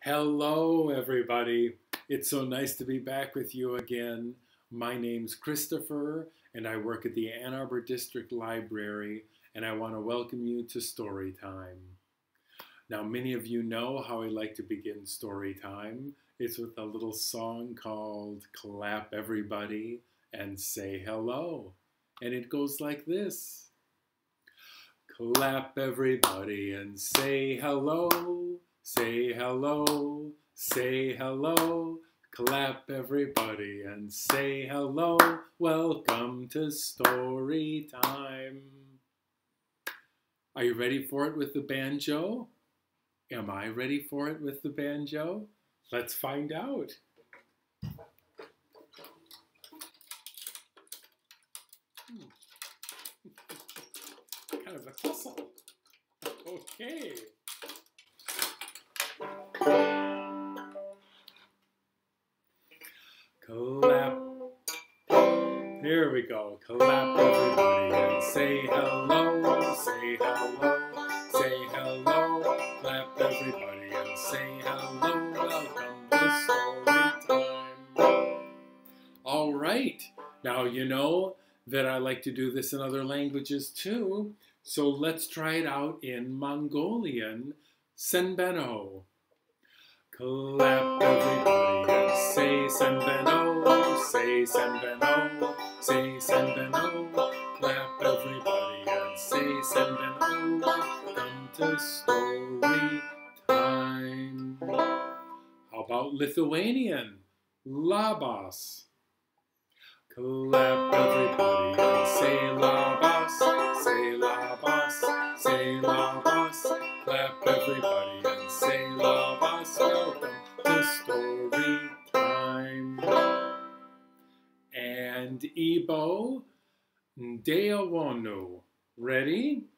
Hello, everybody. It's so nice to be back with you again. My name's Christopher, and I work at the Ann Arbor District Library, and I want to welcome you to Storytime. Now, many of you know how I like to begin Storytime. It's with a little song called Clap Everybody and Say Hello. And it goes like this. Clap everybody and say hello. Say hello, say hello, clap everybody and say hello. Welcome to story time. Are you ready for it with the banjo? Am I ready for it with the banjo? Let's find out. Kind of a tussle. Okay. Clap. Here we go. Clap everybody and say hello. Say hello. Say hello. Clap everybody and say hello. Welcome to story time. All right. Now you know that I like to do this in other languages too. So let's try it out in Mongolian. Senbeno. Clap everybody and say Senbeno, say Senbeno, say Senbeno. Clap everybody and say Senbeno. Welcome to story time. How about Lithuanian? Labas. Clap everybody and say Labas, say Labas, say Labas. Clap everybody and say Labas. Welcome to story time. And Igbo, Ndeawonu. Ready?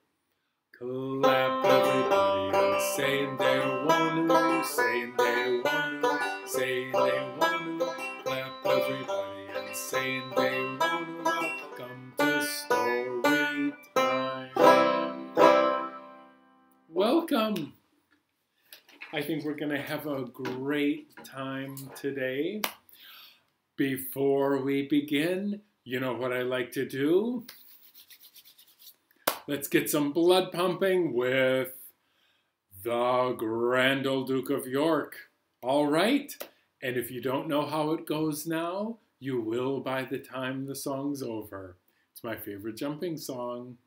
Clap everybody and say Ndeawonu, say Ndeawonu, say Ndeawonu. Clap everybody and say Ndeawonu. Welcome to story time. Welcome. I think we're going to have a great time today. Before we begin, you know what I like to do? Let's get some blood pumping with the Grand Old Duke of York. All right? And if you don't know how it goes now, you will by the time the song's over. It's my favorite jumping song.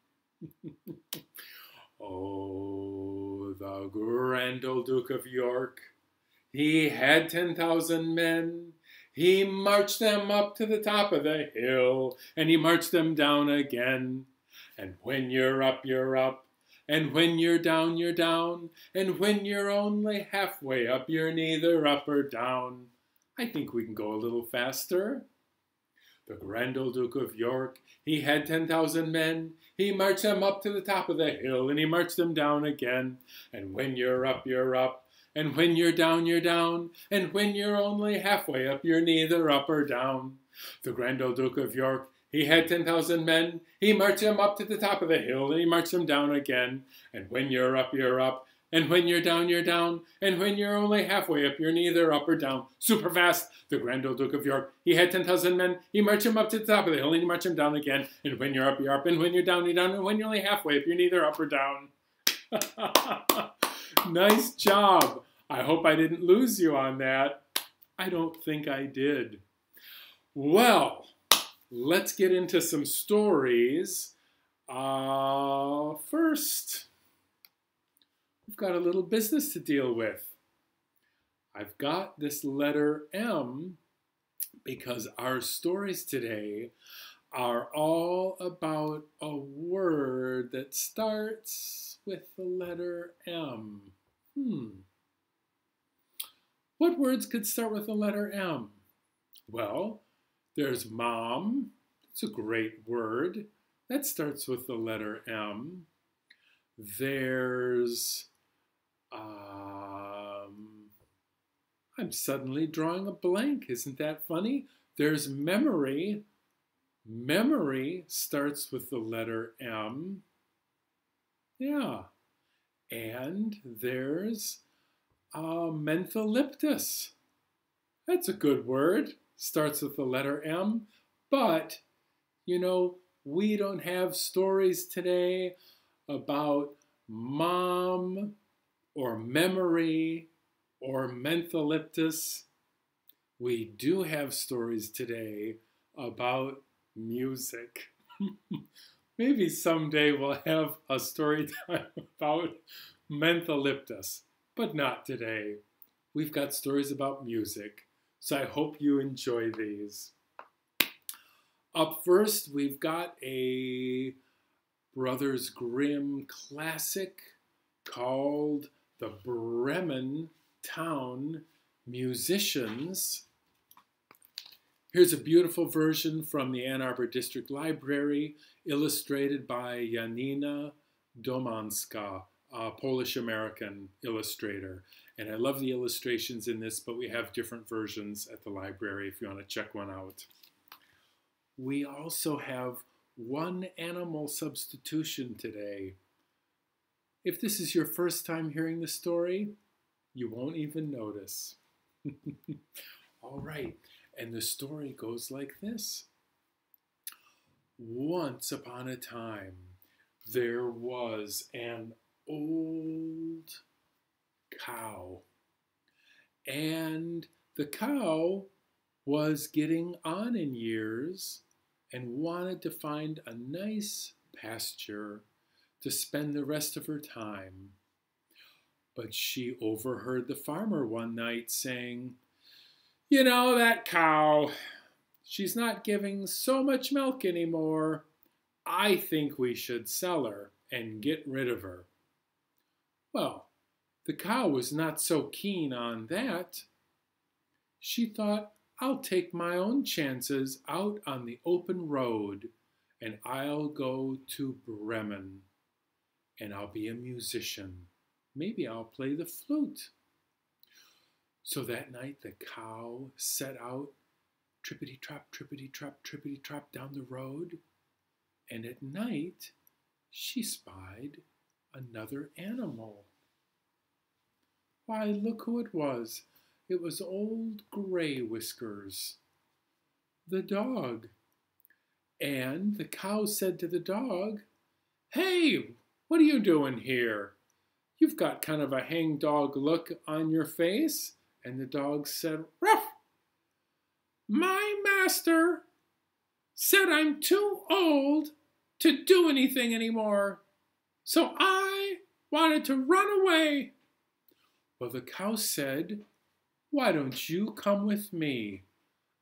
Oh, the Grand Old Duke of York. He had 10,000 men. He marched them up to the top of the hill, and he marched them down again. And when you're up, you're up. And when you're down, you're down. And when you're only halfway up, you're neither up or down. I think we can go a little faster. The Grand Old Duke of York, he had 10,000 men. He marched them up to the top of the hill, and he marched them down again. And when you're up, you're up. And when you're down, you're down. And when you're only halfway up, you're neither up or down. The Grand Old Duke of York, he had 10,000 men. He marched them up to the top of the hill, and he marched them down again. And when you're up, you're up. And when you're down, you're down. And when you're only halfway up, you're neither up or down. Super fast. The Grand Old Duke of York, he had 10,000 men. He marched them up to the top of the hill, and he marched them down again. And when you're up, you're up. And when you're down, you're down. And when you're only halfway up, you're neither up or down. Nice job. I hope I didn't lose you on that. I don't think I did. Well, let's get into some stories. First, we've got a little business to deal with. I've got this letter M because our stories today are all about a word that starts with the letter M. What words could start with the letter M? Well, there's mom. It's a great word. That starts with the letter M. There's, I'm suddenly drawing a blank. Isn't that funny? There's memory. Memory starts with the letter M. Yeah. And there's Mentholyptus. That's a good word. Starts with the letter M. But, you know, we don't have stories today about mom or memory or mentholyptus. We do have stories today about music. Maybe someday we'll have a story time about mentholyptus, but not today. We've got stories about music, so I hope you enjoy these. Up first, we've got a Brothers Grimm classic called The Bremen Town Musicians. Here's a beautiful version from the Ann Arbor District Library, illustrated by Janina Domanska, a Polish-American illustrator. And I love the illustrations in this, but we have different versions at the library if you want to check one out. We also have one animal substitution today. If this is your first time hearing the story, you won't even notice. All right, and the story goes like this. Once upon a time, there was an old cow, and the cow was getting on in years and wanted to find a nice pasture to spend the rest of her time. But she overheard the farmer one night saying, "You know, that cow, she's not giving so much milk anymore. I think we should sell her and get rid of her." Well, the cow was not so keen on that. She thought, "I'll take my own chances out on the open road, and I'll go to Bremen, and I'll be a musician. Maybe I'll play the flute." So that night the cow set out, trippity-trop, trippity-trop, trippity-trop down the road, and at night she spied another animal. Why, look who it was. It was old Gray Whiskers, the dog. And the cow said to the dog, "Hey, what are you doing here? You've got kind of a hangdog look on your face." And the dog said, "Ruff! My master said I'm too old to do anything anymore, so I wanted to run away." Well, the cow said, "Why don't you come with me?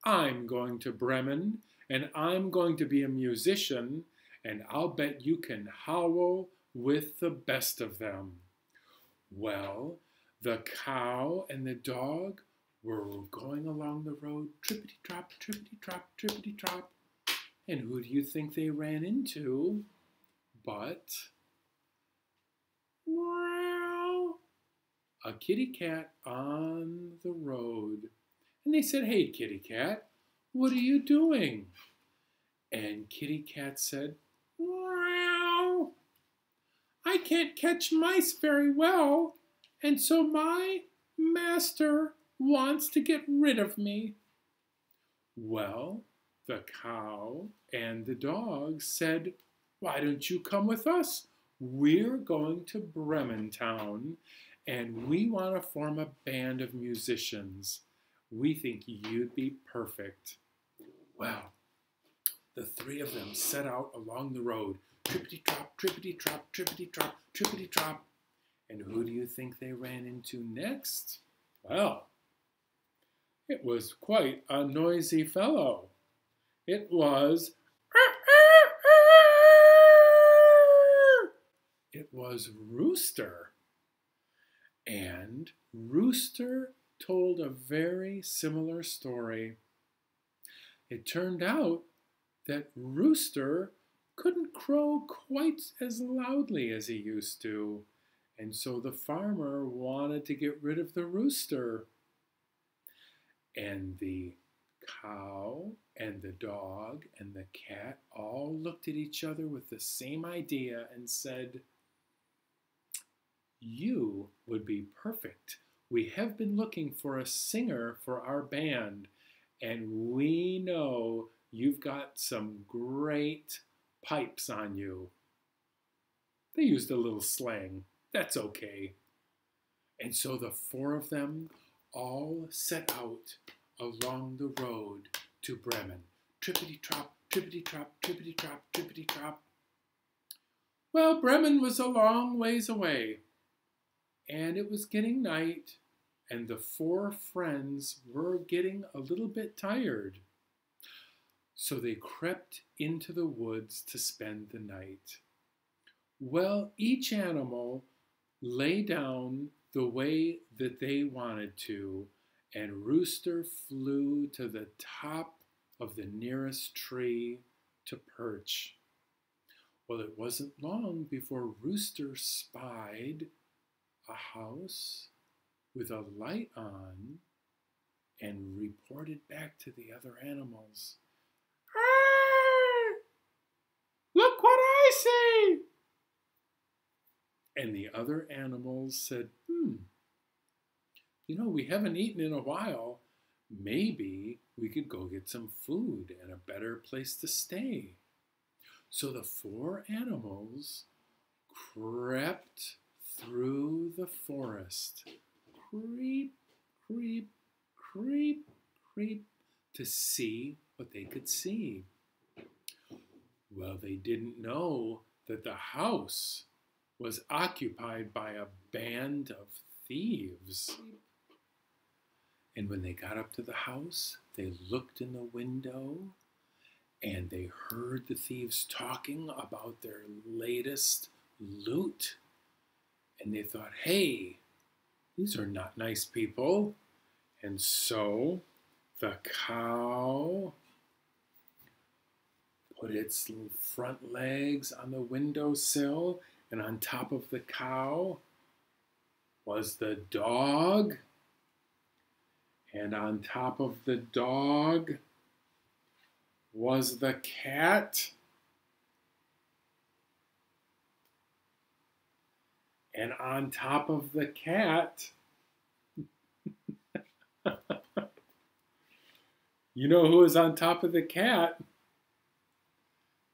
I'm going to Bremen, and I'm going to be a musician, and I'll bet you can howl with the best of them." Well, the cow and the dog were going along the road, trippity-trop, trippity-trop, trippity-trop. And who do you think they ran into but a kitty cat on the road. And they said, "Hey, kitty cat, what are you doing?" And kitty cat said, "Meow. I can't catch mice very well, and so my master wants to get rid of me." Well, the cow and the dog said, "Why don't you come with us? We're going to Bremen town, and we want to form a band of musicians. We think you'd be perfect." Well, the three of them set out along the road, trippity-trop, trippity-trop, trippity-trop, trippity-trop. And who do you think they ran into next? Well, it was quite a noisy fellow. It was Rooster. And Rooster told a very similar story. It turned out that Rooster couldn't crow quite as loudly as he used to, and so the farmer wanted to get rid of the rooster. And the cow and the dog and the cat all looked at each other with the same idea and said, "You would be perfect. we have been looking for a singer for our band, and we know you've got some great pipes on you." They used a little slang. That's okay. And so the four of them all set out along the road to Bremen. Trippity-trop, trippity-trop, trippity-trop, trippity-trop. Well, Bremen was a long ways away, and it was getting night, and the four friends were getting a little bit tired. So they crept into the woods to spend the night. Well, each animal lay down the way that they wanted to, and Rooster flew to the top of the nearest tree to perch. Well, it wasn't long before Rooster spied a house with a light on and reported back to the other animals. "Look what I see!" And the other animals said, we haven't eaten in a while. Maybe we could go get some food and a better place to stay." So the four animals crept through the forest, creep, creep, creep, creep, to see what they could see. Well, they didn't know that the house was occupied by a band of thieves. And when they got up to the house, they looked in the window and they heard the thieves talking about their latest loot. And they thought, hey, these are not nice people. And so the cow put its front legs on the windowsill, and on top of the cow was the dog. And on top of the dog was the cat. And on top of the cat, you know who is on top of the cat?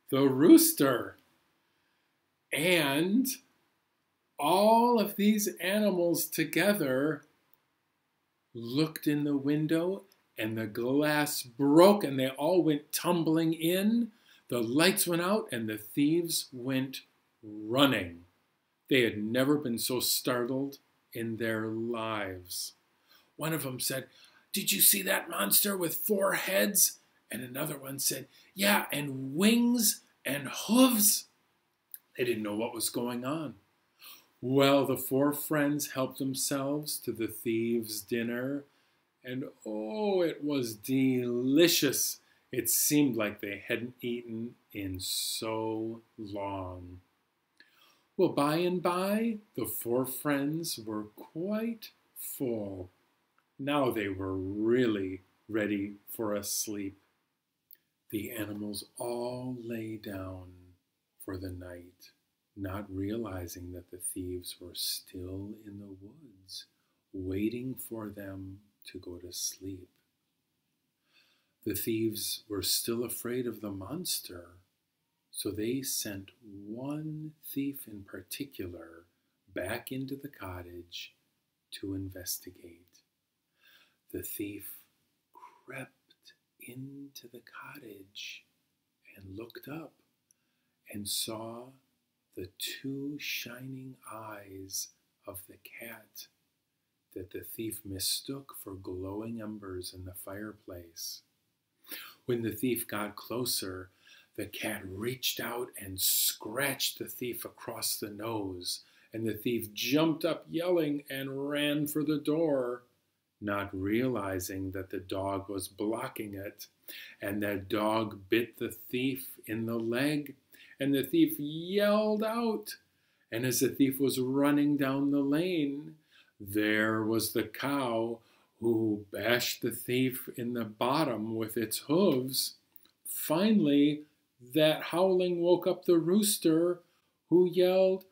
The rooster. And all of these animals together looked in the window, and the glass broke, and they all went tumbling in. The lights went out, and the thieves went running. They had never been so startled in their lives. One of them said, "Did you see that monster with 4 heads?" And another one said, "Yeah, and wings and hooves." They didn't know what was going on. Well, the 4 friends helped themselves to the thieves' dinner, and oh, it was delicious. It seemed like they hadn't eaten in so long. Well, by and by, the 4 friends were quite full. Now they were really ready for a sleep. The animals all lay down for the night, not realizing that the thieves were still in the woods, waiting for them to go to sleep. The thieves were still afraid of the monster, so they sent one thief in particular back into the cottage to investigate. The thief crept into the cottage and looked up and saw the 2 shining eyes of the cat that the thief mistook for glowing embers in the fireplace. When the thief got closer, the cat reached out and scratched the thief across the nose, and the thief jumped up yelling and ran for the door, not realizing that the dog was blocking it, and that dog bit the thief in the leg, and the thief yelled out. And as the thief was running down the lane, there was the cow who bashed the thief in the bottom with its hooves. Finally, that howling woke up the rooster, who yelled,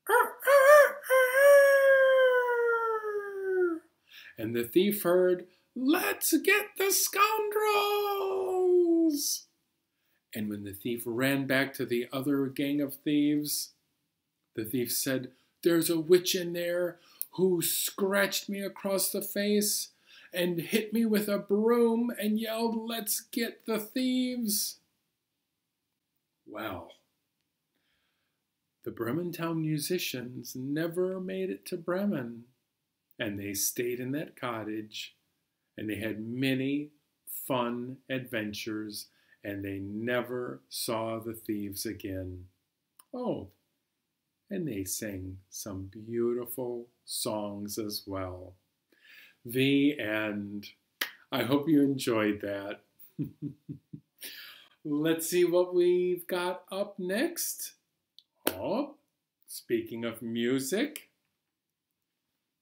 "Arr, arr, arr!" And the thief heard, "Let's get the scoundrels!" And when the thief ran back to the other gang of thieves, the thief said, "There's a witch in there who scratched me across the face and hit me with a broom and yelled, 'Let's get the thieves!'" Well, the Bremen town musicians never made it to Bremen, and they stayed in that cottage, and they had many fun adventures, and they never saw the thieves again. Oh, and they sang some beautiful songs as well. The end. I hope you enjoyed that. Let's see what we've got up next. Oh, speaking of music,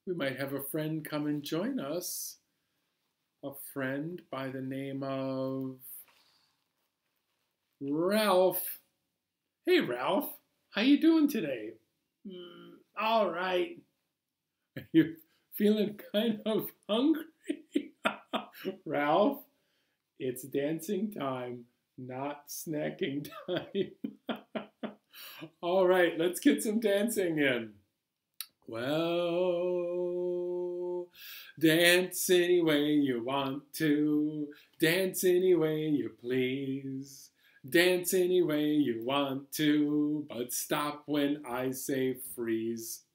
we might have a friend come and join us. A friend by the name of Ralph. Hey, Ralph. How you doing today? All right. Are you feeling kind of hungry? Ralph, it's dancing time, not snacking time. All right, let's get some dancing in. Well, dance any way you want to, dance any way you please. Dance any way you want to, but stop when I say freeze.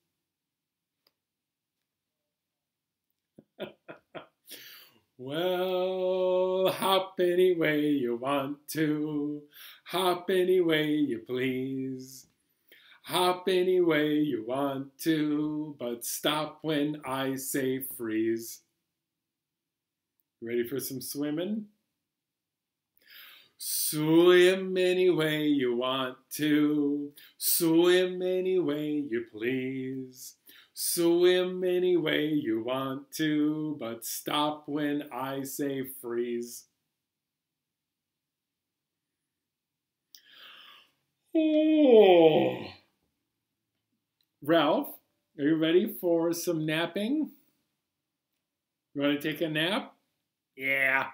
Well, hop any way you want to, hop any way you please. Hop any way you want to, but stop when I say freeze. Ready for some swimming? Swim any way you want to, swim any way you please. Swim any way you want to, but stop when I say freeze. Oh. Ralph, are you ready for some napping? You want to take a nap? Yeah.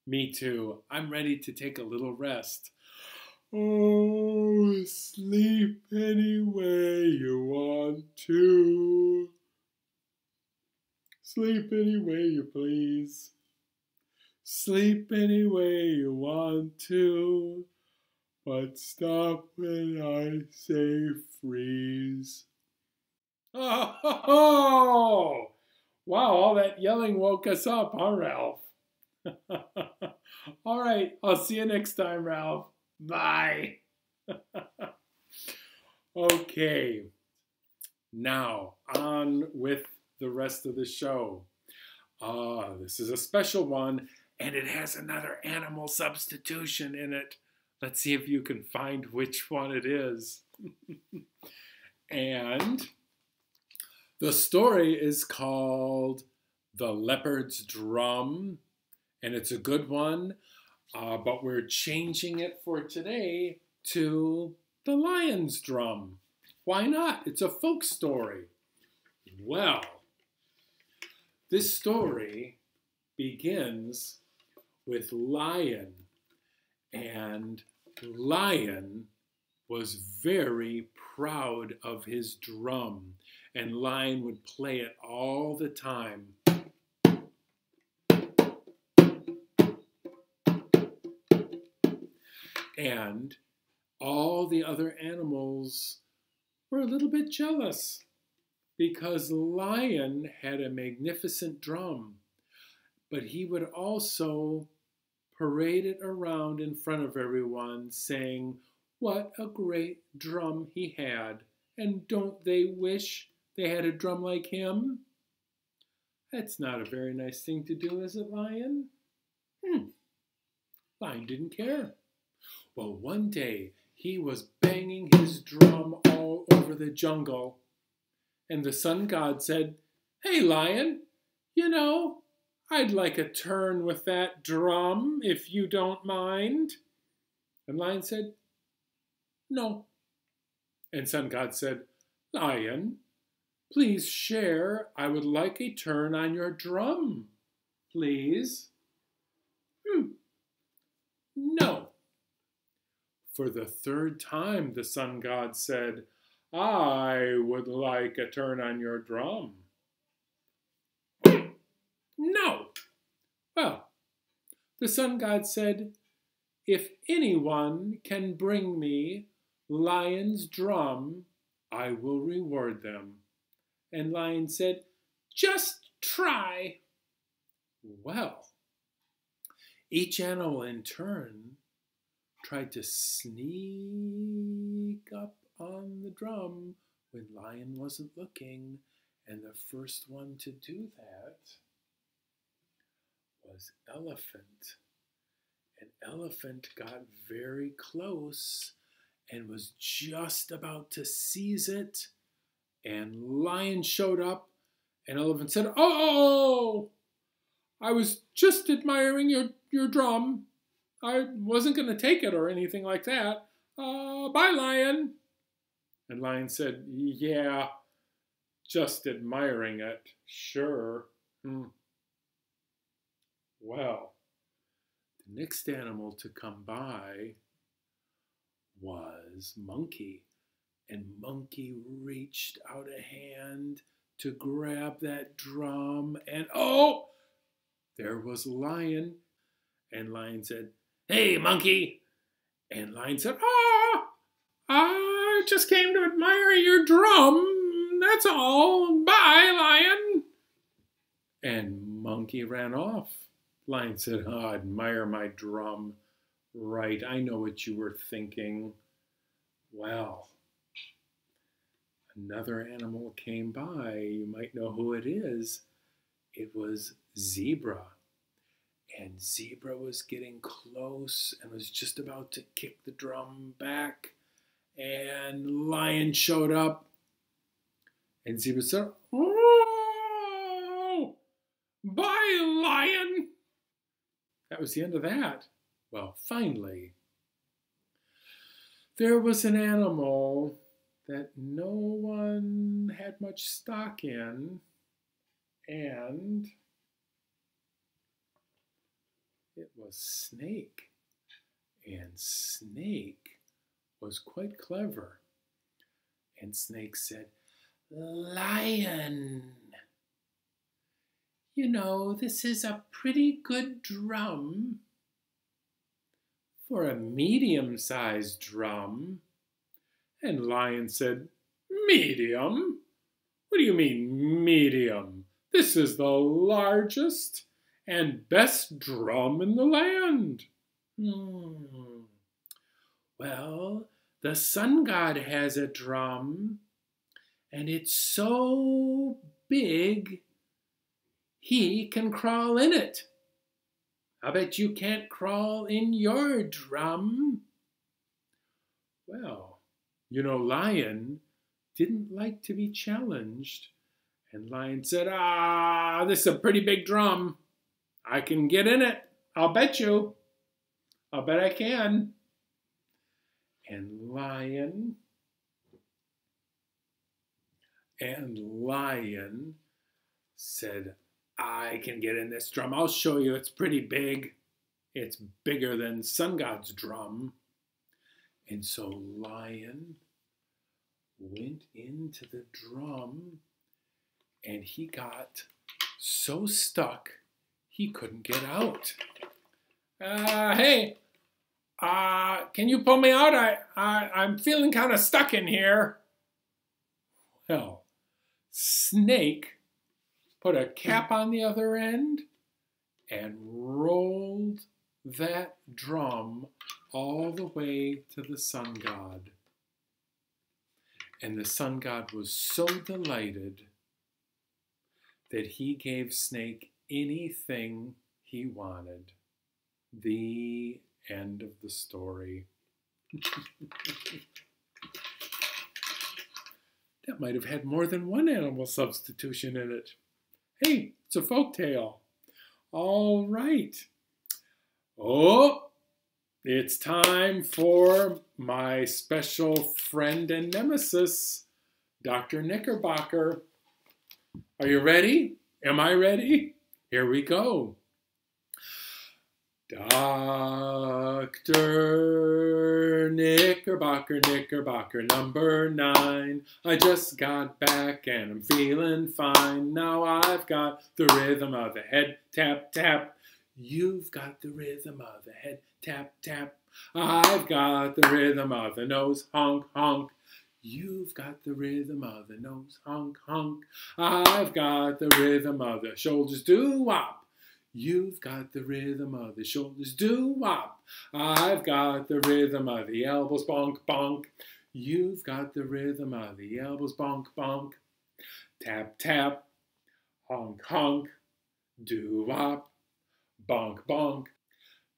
Me too. I'm ready to take a little rest. Oh, sleep any way you want to. Sleep any way you please. Sleep any way you want to. But stop when I say freeze. Oh! Wow, all that yelling woke us up, huh, Ralph? All right, I'll see you next time, Ralph. Bye. Okay, now on with the rest of the show. This is a special one, and it has another animal substitution in it. Let's see if you can find which one it is. And the story is called The Leopard's Drum, and it's a good one, but we're changing it for today to The Lion's Drum. Why not? It's a folk story. Well, this story begins with Lion, and Lion was very proud of his drum, and Lion would play it all the time. And all the other animals were a little bit jealous because Lion had a magnificent drum, but he would also parade it around in front of everyone, saying what a great drum he had, and don't they wish they had a drum like him? That's not a very nice thing to do, is it, Lion? Lion didn't care. Well, one day he was banging his drum all over the jungle, and the sun god said, "Hey, Lion, you know, I'd like a turn with that drum, if you don't mind." And Lion said, "No." And Sun God said, "Lion, Please share. I would like a turn on your drum, please. No. For the third time, the sun god said, I would like a turn on your drum. No. Well, the sun god said, if anyone can bring me Lion's drum, I will reward them. And Lion said, just try. Well, each animal in turn tried to sneak up on the drum when Lion wasn't looking, and the first one to do that was Elephant. And Elephant got very close and was just about to seize it, and Lion showed up, and Elephant said, oh, I was just admiring your drum. I wasn't going to take it or anything like that. Bye, Lion. And Lion said, yeah, just admiring it, sure. Well, the next animal to come by was Monkey. And Monkey reached out a hand to grab that drum, and oh, there was Lion. And Lion said, hey, Monkey. And Lion said, I just came to admire your drum. That's all. Bye, Lion. And Monkey ran off. Lion said, admire my drum. Right, I know what you were thinking. Well, another animal came by. You might know who it is. It was Zebra. And Zebra was getting close and was just about to kick the drum back. And Lion showed up. And Zebra said, oh, bye, Lion. That was the end of that. Well, finally, there was an animal that no one had much stock in, and it was Snake. And Snake was quite clever. And Snake said, Lion, you know, this is a pretty good drum for a medium-sized drum. And Lion said, medium? What do you mean, medium? This is the largest and best drum in the land. Well, the sun god has a drum, and it's so big, he can crawl in it. I bet you can't crawl in your drum. Well, you know, Lion didn't like to be challenged. And Lion said, this is a pretty big drum. I can get in it. I'll bet you. I'll bet I can. And Lion said, I can get in this drum. I'll show you. It's pretty big. It's bigger than Sun God's drum. And so Lion went into the drum, and he got so stuck he couldn't get out. Hey, can you pull me out? I'm feeling kind of stuck in here. Well, Snake put a cap on the other end and rolled that drum all the way to the sun god. And the sun god was so delighted that he gave Snake anything he wanted. The end of the story. That might have had more than one animal substitution in it. Hey, it's a folk tale. All right. Oh, it's time for my special friend and nemesis, Dr. Knickerbocker. Are you ready? Am I ready? Here we go. Dr. Knickerbocker, Knickerbocker, number 9. I just got back and I'm feeling fine. Now I've got the rhythm of the head tap, tap. You've got the rhythm of the head tap, tap. I've got the rhythm of the nose honk, honk. You've got the rhythm of the nose honk, honk. I've got the rhythm of the shoulders doo-wop. You've got the rhythm of the shoulders doo-wop. I've got the rhythm of the elbows bonk, bonk. You've got the rhythm of the elbows bonk, bonk. Tap, tap, honk, honk, doo-wop, bonk, bonk.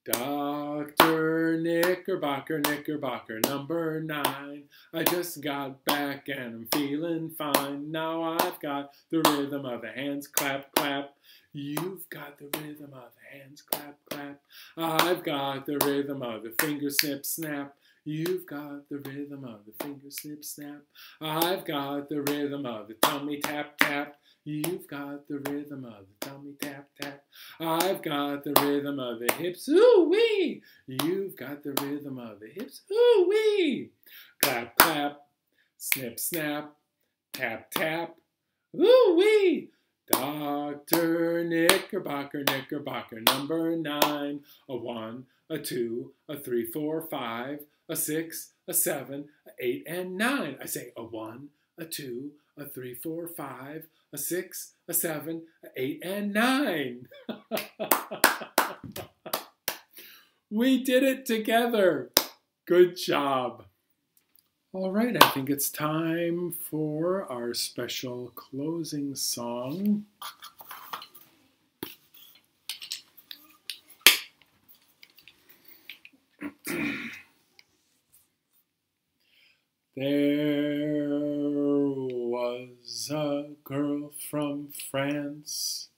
Dr. Knickerbocker, Knickerbocker, number 9. I just got back and I'm feeling fine. Now I've got the rhythm of the hands clap, clap. You've got the rhythm of the hands clap, clap. I've got the rhythm of the finger snip, snap. You've got the rhythm of the finger snip, snap. I've got the rhythm of the tummy tap, tap. You've got the rhythm of the tummy tap, tap. I've got the rhythm of the hips, ooh-wee. You've got the rhythm of the hips, ooh-wee. Clap, clap, snip, snap, tap, tap, ooh-wee. Dr. Knickerbocker, Knickerbocker, number 9. A 1, a 2, a 3, 4, 5, a 6, a 7, a 8, and 9. I say a 1, a 2, a 3, 4, 5, a 6, a 7, a 8, and 9. We did it together. Good job. All right, I think it's time for our special closing song. There was a girl from France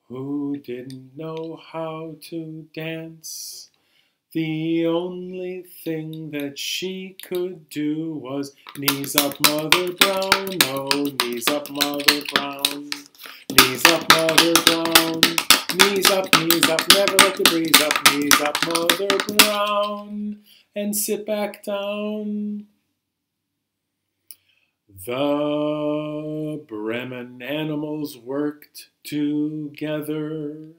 who didn't know how to dance. The only thing that she could do was knees up, Mother Brown, no, knees up, Mother Brown. Knees up, Mother Brown. Knees up, never let the breeze up. Knees up, Mother Brown, and sit back down. The Bremen animals worked together,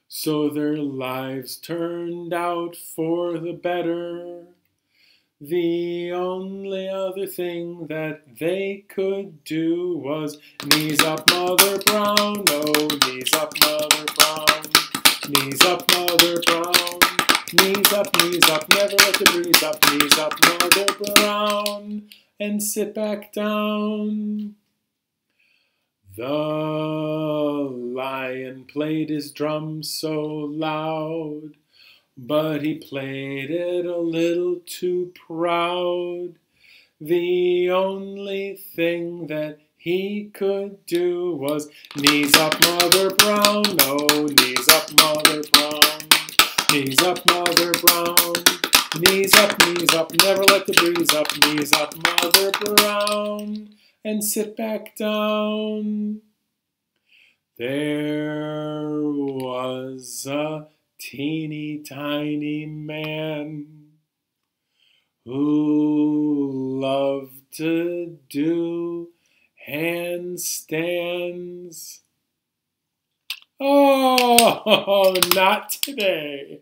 so their lives turned out for the better. The only other thing that they could do was knees up, Mother Brown, oh, knees up, Mother Brown. Knees up, Mother Brown. Knees up, never let the breeze up. Knees up, Mother Brown, and sit back down. The lion played his drum so loud, but he played it a little too proud. The only thing that he could do was knees up, Mother Brown, oh, knees up, Mother Brown. Knees up, Mother Brown. Knees up, never let the breeze up. Knees up, Mother Brown, and sit back down. There was a teeny tiny man who loved to do handstands. Oh, not today.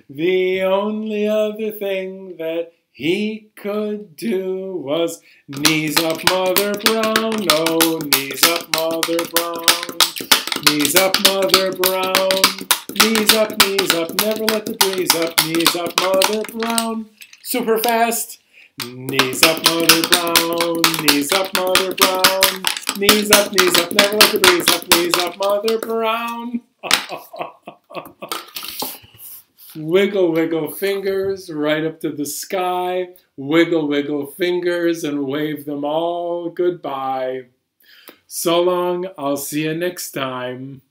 The only other thing that he could do was knees up, Mother Brown, oh, knees up, Mother Brown. Knees up, Mother Brown. Knees up, never let the breeze up. Knees up, Mother Brown, super fast. Knees up, Mother Brown. Knees up, Mother Brown. Knees up, never let the breeze up. Knees up, Mother Brown. Wiggle, wiggle fingers right up to the sky. Wiggle, wiggle fingers and wave them all goodbye. So long, I'll see you next time.